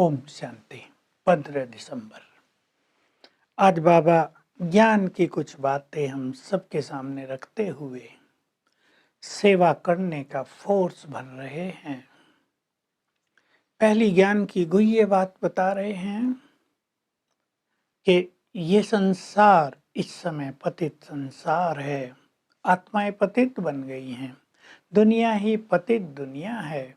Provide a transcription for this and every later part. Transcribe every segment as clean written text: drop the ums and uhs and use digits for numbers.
ओम शांति। 15 दिसंबर। आज बाबा ज्ञान की कुछ बातें हम सबके सामने रखते हुए सेवा करने का फोर्स भर रहे हैं। पहली ज्ञान की गुह्य बात बता रहे हैं कि ये संसार इस समय पतित संसार है। आत्माएं पतित बन गई हैं। दुनिया ही पतित दुनिया है।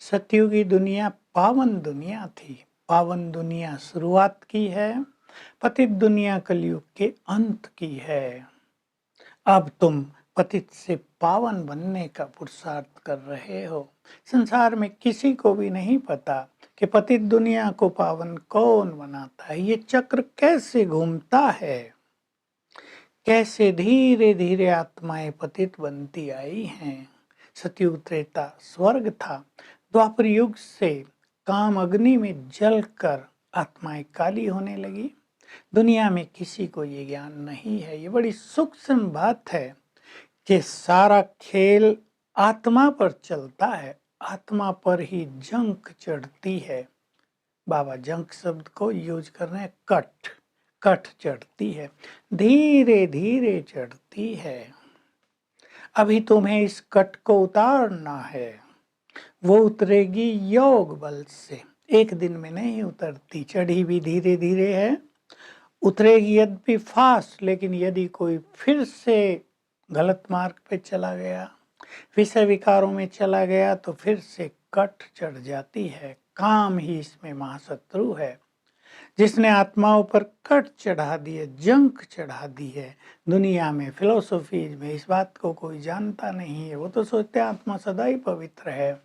सतयुगी दुनिया पावन दुनिया थी। पावन दुनिया शुरुआत की है। पतित दुनिया कलयुग के अंत की है। अब तुम पतित से पावन बनने का पुरुषार्थ कर रहे हो। संसार में किसी को भी नहीं पता कि पतित दुनिया को पावन कौन बनाता है। ये चक्र कैसे घूमता है, कैसे धीरे धीरे आत्माएं पतित बनती आई हैं। सतयुग त्रेता स्वर्ग था। द्वापर युग से काम अग्नि में जलकर आत्माएं काली होने लगी। दुनिया में किसी को ये ज्ञान नहीं है। ये बड़ी सूक्ष्म बात है कि सारा खेल आत्मा पर चलता है। आत्मा पर ही जंक चढ़ती है। बाबा जंक शब्द को यूज कर रहे हैं। कट चढ़ती है, धीरे धीरे चढ़ती है। अभी तुम्हें इस कट को उतारना है। वो उतरेगी योग बल से। एक दिन में नहीं उतरती। चढ़ी भी धीरे धीरे है, उतरेगी यद्यपि फास्ट। लेकिन यदि कोई फिर से गलत मार्ग पे चला गया, विषय विकारों में चला गया, तो फिर से कट चढ़ जाती है। काम ही इसमें महाशत्रु है। जिसने आत्माओं पर कट चढ़ा दिए, जंक चढ़ा दी है। दुनिया में फिलोसफी में इस बात को कोई जानता नहीं है। वो तो सोचते हैं आत्मा सदा ही पवित्र है,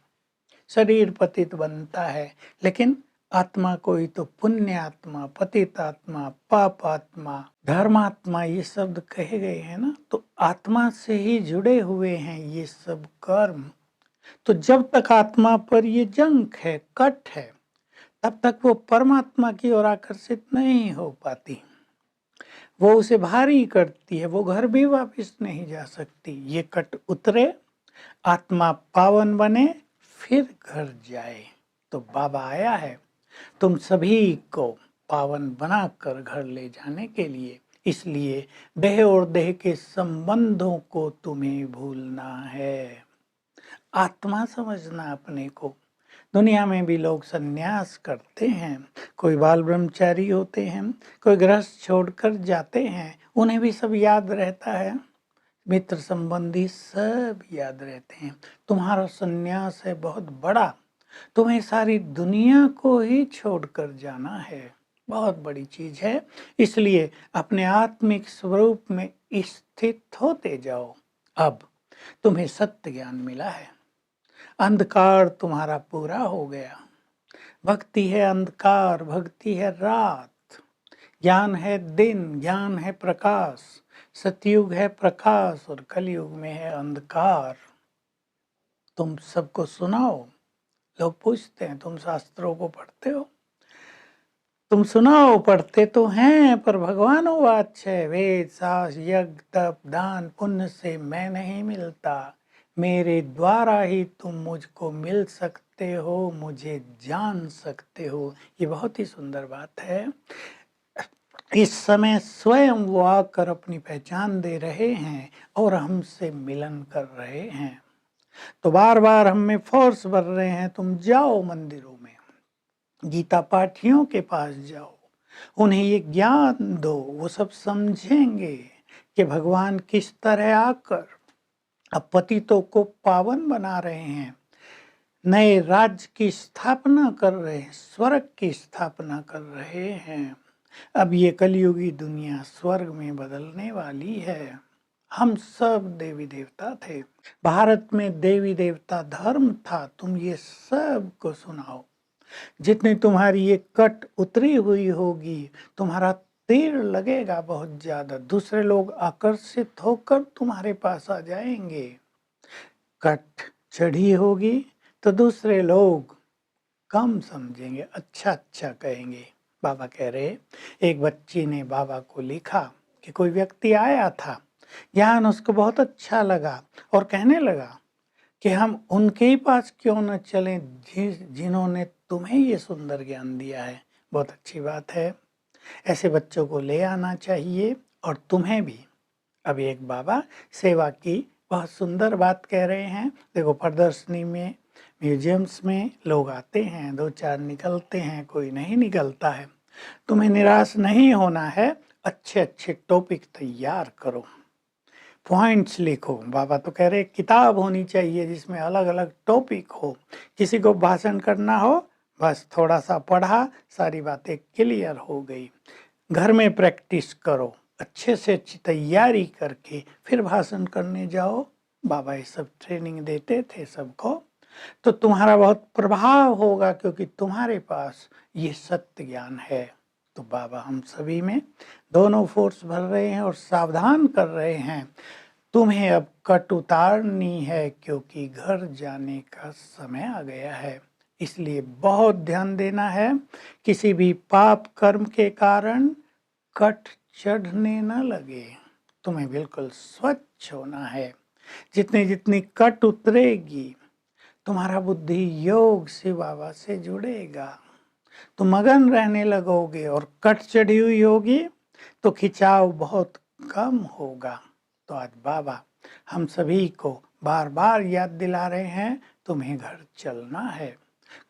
शरीर पतित बनता है। लेकिन आत्मा को ही तो पुण्य आत्मा, पतित आत्मा, पाप आत्मा, धर्मात्मा ये शब्द कहे गए हैं ना। तो आत्मा से ही जुड़े हुए हैं ये सब कर्म। तो जब तक आत्मा पर ये जंक है, कट है, तब तक वो परमात्मा की ओर आकर्षित नहीं हो पाती। वो उसे भारी करती है। वो घर भी वापस नहीं जा सकती। ये कट उतरे, आत्मा पावन बने, फिर घर जाए। तो बाबा आया है तुम सभी को पावन बनाकर घर ले जाने के लिए। इसलिए देह और देह के संबंधों को तुम्हें भूलना है। आत्मा समझना अपने को। दुनिया में भी लोग सन्यास करते हैं। कोई बाल ब्रह्मचारी होते हैं, कोई गृहस्थ छोड़कर जाते हैं। उन्हें भी सब याद रहता है। मित्र संबंधी सब याद रहते हैं। तुम्हारा सन्यास है बहुत बड़ा। तुम्हें सारी दुनिया को ही छोड़कर जाना है। बहुत बड़ी चीज है। इसलिए अपने आत्मिक स्वरूप में स्थित होते जाओ। अब तुम्हें सत्य ज्ञान मिला है। अंधकार तुम्हारा पूरा हो गया। भक्ति है अंधकार, भक्ति है रात। ज्ञान है दिन, ज्ञान है प्रकाश। सतयुग है प्रकाश और कलयुग में है अंधकार। तुम सबको सुनाओ। लोग पूछते हैं तुम शास्त्रों को पढ़ते हो? तुम सुनाओ, पढ़ते तो हैं, पर भगवानो वाच है। वेद शास्त्र यज्ञ तप दान पुण्य से मैं नहीं मिलता। मेरे द्वारा ही तुम मुझको मिल सकते हो, मुझे जान सकते हो। ये बहुत ही सुंदर बात है। इस समय स्वयं वो आकर अपनी पहचान दे रहे हैं और हमसे मिलन कर रहे हैं। तो बार बार हम में फोर्स भर रहे हैं, तुम जाओ मंदिरों में, गीता पाठियों के पास जाओ, उन्हें ये ज्ञान दो। वो सब समझेंगे कि भगवान किस तरह आकर अब पतितों को पावन बना रहे हैं, नए राज्य की स्थापना कर रहे हैं, स्वर्ग की स्थापना कर रहे हैं। अब ये कलयुगी दुनिया स्वर्ग में बदलने वाली है। हम सब देवी देवता थे। भारत में देवी देवता धर्म था। तुम ये सब को सुनाओ। जितनी तुम्हारी ये कट उतरी हुई होगी, तुम्हारा तीर लगेगा बहुत ज्यादा। दूसरे लोग आकर्षित होकर तुम्हारे पास आ जाएंगे। कट चढ़ी होगी तो दूसरे लोग कम समझेंगे, अच्छा अच्छा कहेंगे। बाबा कह रहे, एक बच्ची ने बाबा को लिखा कि कोई व्यक्ति आया था, ज्ञान उसको बहुत अच्छा लगा और कहने लगा कि हम उनके ही पास क्यों न चलें जिन्होंने तुम्हें ये सुंदर ज्ञान दिया है। बहुत अच्छी बात है, ऐसे बच्चों को ले आना चाहिए। और तुम्हें भी अभी एक बाबा सेवा की बहुत सुंदर बात कह रहे हैं। देखो, प्रदर्शनी में, म्यूजियम्स में लोग आते हैं, 2-4 निकलते हैं, कोई नहीं निकलता है। तुम्हें निराश नहीं होना है, अच्छे अच्छे टॉपिक तैयार करो, पॉइंट्स लिखो। बाबा तो कह रहे किताब होनी चाहिए जिसमें अलग अलग टॉपिक हो। किसी को भाषण करना हो, बस थोड़ा सा पढ़ा, सारी बातें क्लियर हो गई। घर में प्रैक्टिस करो, अच्छे से अच्छी तैयारी करके फिर भाषण करने जाओ। बाबा ये सब ट्रेनिंग देते थे सबको, तो तुम्हारा बहुत प्रभाव होगा, क्योंकि तुम्हारे पास ये सत्य ज्ञान है। तो बाबा हम सभी में दोनों फोर्स भर रहे हैं और सावधान कर रहे हैं, तुम्हें अब कट उतारनी है, क्योंकि घर जाने का समय आ गया है। इसलिए बहुत ध्यान देना है, किसी भी पाप कर्म के कारण कट चढ़ने न लगे। तुम्हें बिल्कुल स्वच्छ होना है। जितनी जितनी कट उतरेगी, तुम्हारा बुद्धि योग से बाबा से जुड़ेगा, तुम मगन रहने लगोगे। और कट चढ़ी हुई होगी तो खिंचाव बहुत कम होगा। तो आज बाबा हम सभी को बार बार याद दिला रहे हैं, तुम्हें घर चलना है।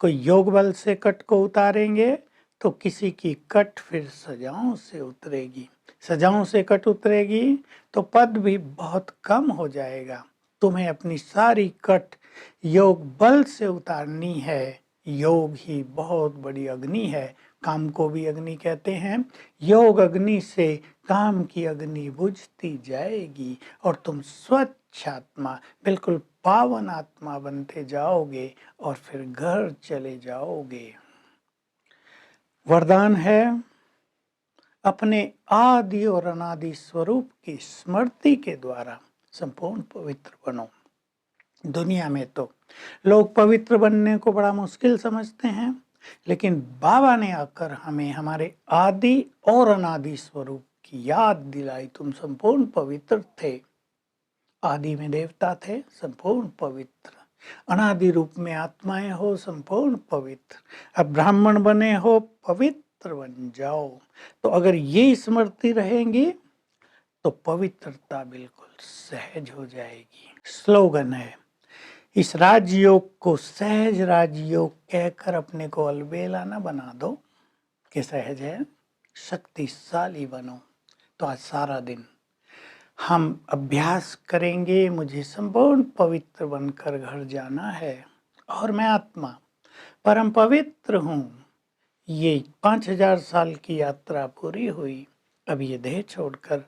कोई योग बल से कट को उतारेंगे तो किसी की कट फिर सजाओं से उतरेगी, सजाओं से कट उतरेगी तो पद भी बहुत कम हो जाएगा। तुम्हें अपनी सारी कट योग बल से उतारनी है। योग ही बहुत बड़ी अग्नि है, काम को भी अग्नि कहते हैं। योग अग्नि से काम की अग्नि बुझती जाएगी और तुम स्वच्छ आत्मा, बिल्कुल पावन आत्मा बनते जाओगे और फिर घर चले जाओगे। वरदान है, अपने आदि और अनादि स्वरूप की स्मृति के द्वारा संपूर्ण पवित्र बनो। दुनिया में तो लोग पवित्र बनने को बड़ा मुश्किल समझते हैं, लेकिन बाबा ने आकर हमें हमारे आदि और अनादि स्वरूप की याद दिलाई। तुम संपूर्ण पवित्र थे, आदि में देवता थे, संपूर्ण पवित्र। अनादि रूप में आत्माएं हो, संपूर्ण पवित्र। अब ब्राह्मण बने हो, पवित्र बन जाओ। तो अगर ये स्मृति रहेंगी तो पवित्रता बिल्कुल सहज हो जाएगी। स्लोगन है, इस राजयोग को सहज राजयोग कहकर अपने को अलबेला न बना दो कि सहज है, शक्तिशाली बनो। तो आज सारा दिन हम अभ्यास करेंगे, मुझे संपूर्ण पवित्र बनकर घर जाना है और मैं आत्मा परम पवित्र हूँ। ये 5000 साल की यात्रा पूरी हुई, अब ये देह छोड़कर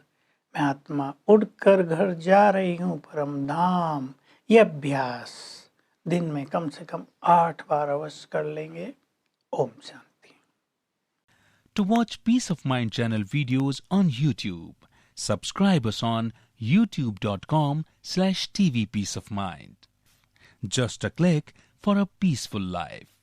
मैं आत्मा उड़कर घर जा रही हूँ परम धाम। ये अभ्यास दिन में कम से कम 8 बार अवश्य कर लेंगे। Om Shanti. To watch Peace of Mind channel videos on YouTube, subscribe us on youtube.com/tvpeaceofmind. Just a click for a peaceful life.